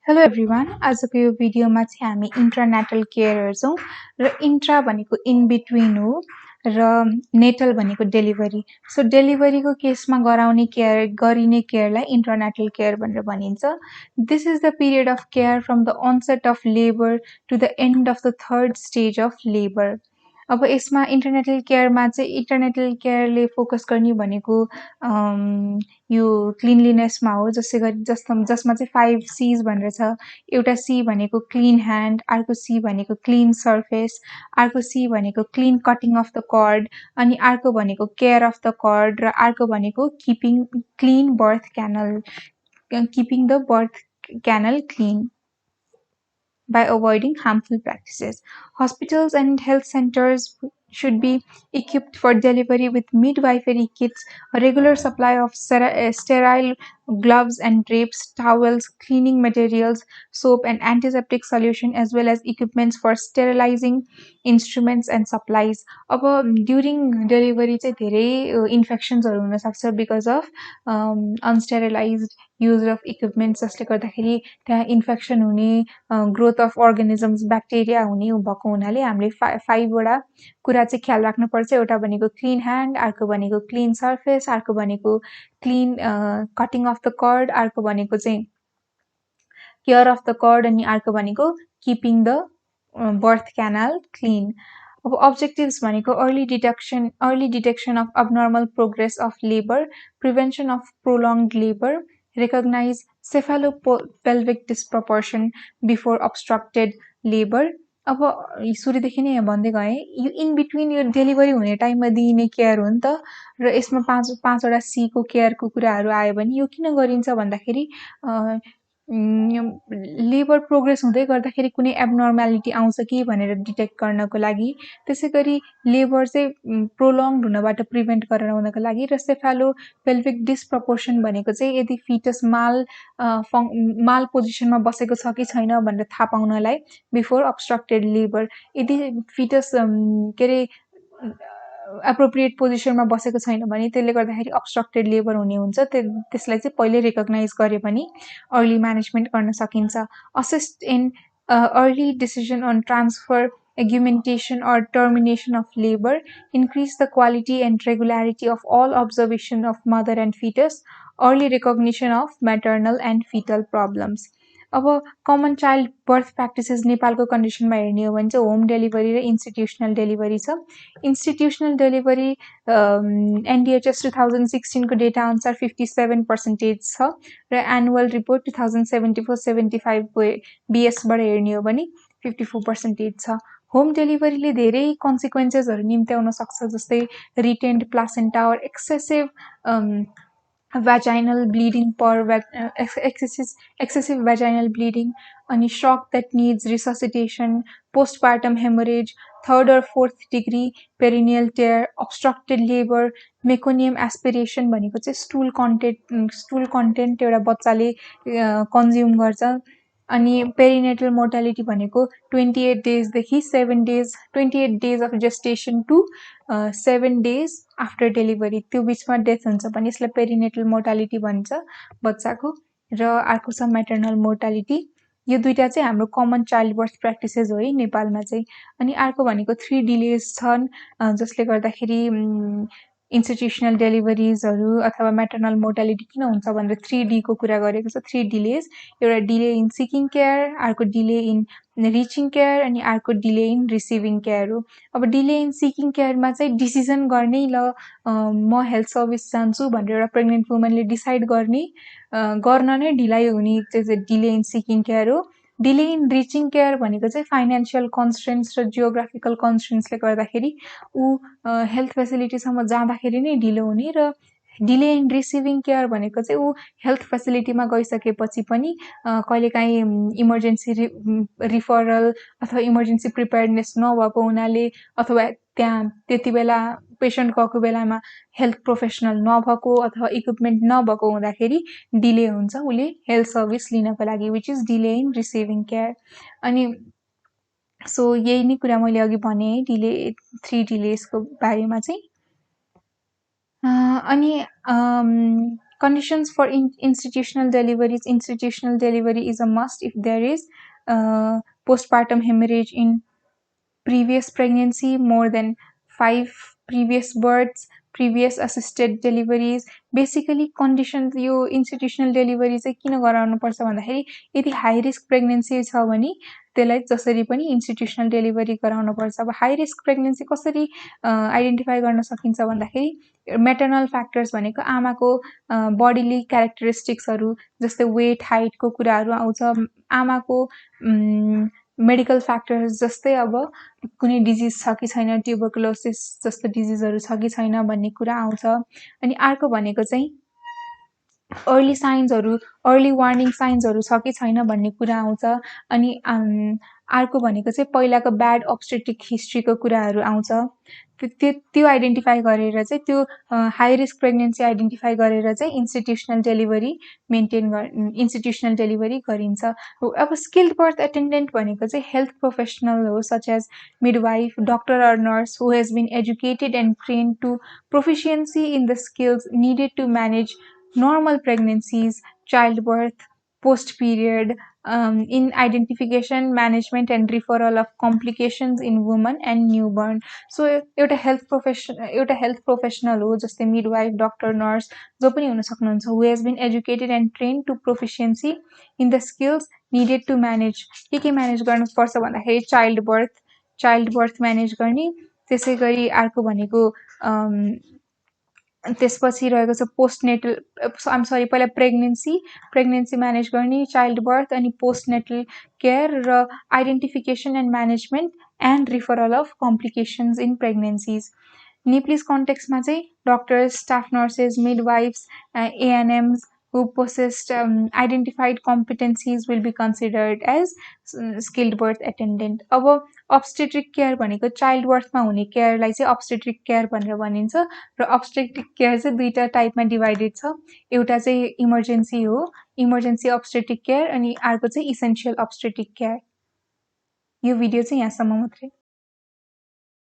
Hello everyone आजको यो भिडियोमा चाहिँ हामी इन्ट्रानेटल केयर हेर्छौँ र इन्ट्रा भनेको इन बिट्विन हो र नेटल भनेको डेलिभरी सो डेलिभरीको केसमा गरिने केयरलाई इन्ट्रानेटल केयर भनेर भनिन्छ this is the period of care from the onset of labour to the end of the third stage of labour अब यसमा इन्टरनेटल केयरले फोकस गर्ने भनेको यो क्लिनलीनेसमा हो जसमा चाहिँ 5 C's भनेर छ एउटा C भनेको क्लीन ह्यान्ड अर्को C भनेको क्लीन सर्फेस अर्को C भनेको clean cutting of the cord अनि अर्को भनेको केयर अफ द कर्ड र अर्को भनेको keeping the birth canal clean by avoiding harmful practices. Hospitals and health centers should be equipped for delivery with midwifery kits, a regular supply of sterile gloves and drapes, towels, cleaning materials, soap and antiseptic solution as well as equipments for sterilizing instruments and supplies. अब during delivery चाहिँ धेरै इन्फेक्सन्सहरू हुन सक्छ because of unsterilized use of equipments जसले गर्दाखेरि त्यहाँ infection हुने growth of organisms bacteria हुने भएको हुनाले हामीले 5 वटा कुरा चाहिँ ख्याल राख्नुपर्छ एउटा भनेको क्लीन ह्यान्ड अर्को भनेको क्लीन सर्फेस अर्को भनेको clean cutting of the cord अर्को भनेको चाहिँ केयर अफ द कर्ड अनि अर्को भनेको keeping the birth canal clean अब अब्जेक्टिभ्स भनेको early detection of abnormal progress of labor, prevention of prolonged labor, recognize cephalopelvic disproportion before obstructed labor. अब सुरुदेखि नै यहाँ भन्दै गएँ यो इन बिट्विन यो डेलिभरी हुने टाइममा दिइने केयर हो नि त र यसमा पाँचवटा C को केयरको कुराहरू आयो भने यो किन गरिन्छ भन्दाखेरि लेबर प्रोग्रेस हुँदै गर्दाखेरि कुनै एब्नर्मालिटी आउँछ कि भनेर डिटेक्ट गर्नको लागि त्यसैगरी लेबर चाहिँ प्रोलङ्ड हुनबाट प्रिभेन्ट गराउनको लागि र सेफालोपेल्भिक डिस्प्रपोर्सन भनेको चाहिँ यदि फिटस माल पोजिसनमा बसेको छ कि छैन भनेर थाहा पाउनलाई बिफोर अब्स्ट्रक्टेड लेबर यदि फिटस के अरे एप्रोप्रिएट पोजिसनमा बसेको छैन भने त्यसले गर्दाखेरि अब्स्ट्रक्टेड लेबर हुने हुन्छ त्यसलाई चाहिँ पहिले रिकग्नाइज गरे पनि अर्ली म्यानेजमेन्ट गर्न सकिन्छ assist in early decision on transfer augmentation or termination of labor, increase the quality and regularity of all observation of mother and fetus, early recognition of maternal and fetal problems. अब common child birth practices नेपालको कन्डिसनमा हेर्ने हो भने चाहिँ home delivery र institutional delivery छ institutional delivery NDHS 2016 को data अनुसार 57% छ र एनुअल रिपोर्ट 2074-75 को BS बाट हेर्ने हो भने 54% छ होम डेलिभरीले धेरै कन्सिक्वेन्सेसहरू निम्त्याउन सक्छ जस्तै रिटेन्ड प्लासेन्टा और excessive vaginal bleeding excessive vaginal bleeding and shock that needs resuscitation, postpartum hemorrhage, 3rd or 4th degree perineal tear, obstructed labor, meconium aspiration भनेको चाहिँ स्टूल कन्टेन्ट एउटा बच्चाले कन्ज्युम गर्छ अनि पेरिनेटल मोर्टालिटी भनेको 28 डेजदेखि 28 days of gestation to 7 days after delivery त्यो बीचमा death हुन्छ भने यसलाई पेरिनेटल मोर्टालिटी भन्छ बच्चाको र अर्को छ मैटरनल मोर्टालिटी यो दुईटा चाहिँ हाम्रो कमन चाइल्ड बर्थ प्र्याक्टिसेस हो है नेपालमा चाहिँ अनि अर्को भनेको 3 डिलेज छन् जसले गर्दाखेरि इन्स्टिट्युसनल डेलिभरिजहरू अथवा मैटरनल मोर्टालिटी किन हुन्छ भनेर 3D को कुरा गरेको छ 3 डिलेज एउटा डिले इन सिकिङ केयर अर्को डिले इन रिचिङ केयर अनि अर्को डिले इन रिसिभिङ केयर हो अब डिले इन सिकिङ केयरमा चाहिँ डिसिजन गर्ने ल म हेल्थ सर्भिस जान्छु भनेर एउटा प्रेग्नेन्ट वुमनले डिसाइड गर्न नै ढिलाइ हुने चाहिँ डिले इन सिकिङ केयर हो डिले इन रिचिङ केयर भनेको चाहिँ फाइनान्शियल कन्स्ट्रेन्ट्स र जियोग्राफिकल कन्स्ट्रेन्ट्सले गर्दाखेरि ऊ हेल्थ फेसिलिटीसम्म जाँदाखेरि नै ढिलो हुने र डिले इन रिसिभिङ केयर भनेको चाहिँ ऊ हेल्थ फेसिलिटीमा गइसकेपछि पनि कहिलेकाहीँ इमर्जेन्सी रिफरल अथवा इमर्जेन्सी प्रिपेयर्डनेस नभएको हुनाले अथवा त्यहाँ त्यति बेला पेशेन्ट गएको बेलामा हेल्थ प्रोफेसनल नभएको अथवा इक्विपमेन्ट नभएको हुँदाखेरि डिले हुन्छ उले हेल्थ सर्भिस लिनको लागि which is delay in receiving care अनि सो यही नै कुरा मैले अघि भने डिले 3 डिलेसको बारेमा चाहिँ अनि Conditions for institutional deliveries. Institutional delivery is a must if there is postpartum hemorrhage in previous pregnancy, more than 5 previous births, previous assisted deliveries. Basically condition यो इन्स्टिट्युसनल डेलिभरी चाहिँ किन गराउनुपर्छ भन्दाखेरि यदि हाई रिस्क प्रेग्नेन्सी छ भने त्यसलाई जसरी पनि इन्स्टिट्युसनल डेलिभरी गराउनुपर्छ। अब हाई रिस्क प्रेग्नेन्सी कसरी आइडेन्टिफाई गर्न सकिन्छ भन्दाखेरि मेटर्नल फ्याक्टर्स भनेको आमाको बडीली क्यारेक्टरिस्टिक्सहरू जस्तै वेट हाइटको कुराहरू आउँछ, आमाको मेडिकल फ्याक्टर्स जस्तै अब कुनै डिजिज छ कि छैन, ट्युबरकुलोसिस जस्तो डिजिजहरू छ कि छैन भन्ने कुरा आउँछ। अनि अर्को भनेको चाहिँ अर्ली साइन्सहरू, अर्ली वार्निङ साइन्सहरू छ कि छैन भन्ने कुरा आउँछ। अनि अर्को भनेको चाहिँ पहिलाको ब्याड अब्स्टेट्रिक हिस्ट्रीको कुराहरू आउँछ। त्यो आइडेन्टिफाई गरेर चाहिँ त्यो हाई रिस्क प्रेग्नेन्सी आइडेन्टिफाई गरेर चाहिँ इन्स्टिट्युसनल डेलिभरी गरिन्छ। अब स्किल्ड बर्थ एटेन्डेन्ट भनेको चाहिँ हेल्थ प्रोफेसनल हो, such as midwife, doctor or nurse who has been educated and trained to proficiency in the skills needed to manage normal pregnancies, childbirth, post-period, in identification, management and referral of complications in women and newborn. So एउटा health professional हो जस्तै midwife, doctor, nurse जो पनि हुन सक्नुहुन्छ, who has been educated and trained to proficiency in the skills needed to manage. के manage गर्नुपर्छ भन्दाखेरि चाइल्ड बर्थ म्यानेज गर्ने, त्यसै गरी अर्को भनेको त्यसपछि रहेको छ पोस्टनेटल पहिला प्रेग्नेन्सी म्यानेज गर्ने, चाइल्ड बर्थ अनि पोस्टनेटल केयर र identification and management and referral of complications in pregnancies. Nepalese कन्टेक्समा चाहिँ doctors, staff nurses, midwives, ANMs who possessed identified competencies will be considered as skilled birth attendant. अब obstetric care भनेको child बर्थमा हुने केयरलाई चाहिँ obstetric care भनेर भनिन्छ र obstetric care चाहिँ दुईटा टाइपमा डिभाइडेड छ। एउटा चाहिँ इमर्जेन्सी हो, इमर्जेन्सी obstetric care, अनि अर्को चाहिँ इसेन्शियल obstetric care। यो भिडियो चाहिँ यहाँसम्म मात्रै।